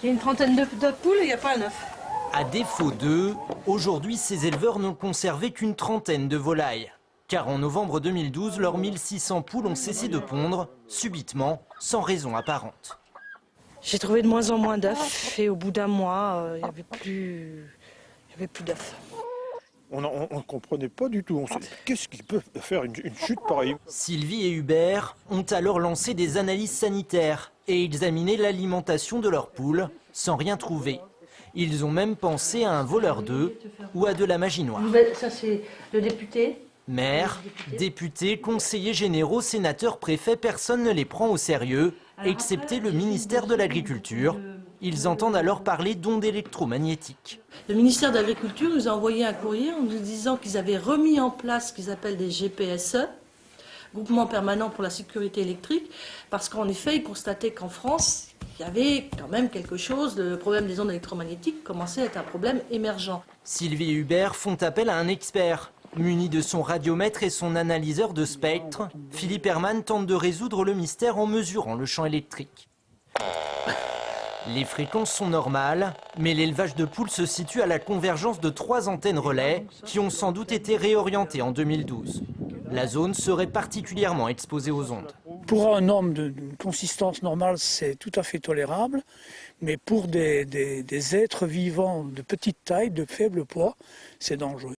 Il y a une trentaine de poules et il n'y a pas un œuf. À défaut d'œufs, aujourd'hui ces éleveurs n'ont conservé qu'une trentaine de volailles. Car en novembre 2012, leurs 1600 poules ont cessé de pondre, subitement, sans raison apparente. J'ai trouvé de moins en moins d'œufs et au bout d'un mois, il n'y avait plus d'œufs. On ne comprenait pas du tout. Qu'est-ce qui peut faire une chute pareille? Sylvie et Hubert ont alors lancé des analyses sanitaires et examiné l'alimentation de leurs poules sans rien trouver. Ils ont même pensé à un voleur d'œufs ou à de la magie noire. Ça c'est le député. Maires, députés, conseillers généraux, sénateurs, préfets, personne ne les prend au sérieux, excepté le ministère de l'Agriculture. Ils entendent alors parler d'ondes électromagnétiques. Le ministère de l'Agriculture nous a envoyé un courrier en nous disant qu'ils avaient remis en place ce qu'ils appellent des GPSE, groupement permanent pour la sécurité électrique, parce qu'en effet, ils constataient qu'en France, il y avait quand même quelque chose, le problème des ondes électromagnétiques commençait à être un problème émergent. Sylvie et Hubert font appel à un expert. Muni de son radiomètre et son analyseur de spectre, Philippe Herrmann tente de résoudre le mystère en mesurant le champ électrique. Les fréquences sont normales, mais l'élevage de poules se situe à la convergence de 3 antennes relais qui ont sans doute été réorientées en 2012. La zone serait particulièrement exposée aux ondes. Pour un homme de consistance normale, c'est tout à fait tolérable, mais pour des êtres vivants de petite taille, de faible poids, c'est dangereux.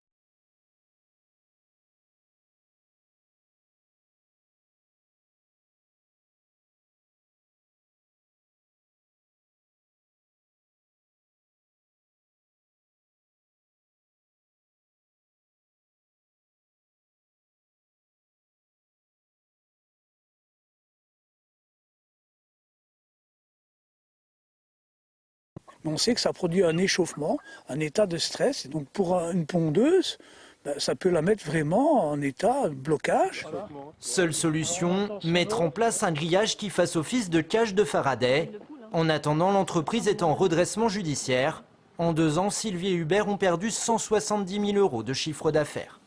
On sait que ça produit un échauffement, un état de stress. Donc pour une pondeuse, ça peut la mettre vraiment en état de blocage. Seule solution, mettre en place un grillage qui fasse office de cage de Faraday. En attendant, l'entreprise est en redressement judiciaire. En 2 ans, Sylvie et Hubert ont perdu 170 000 € de chiffre d'affaires.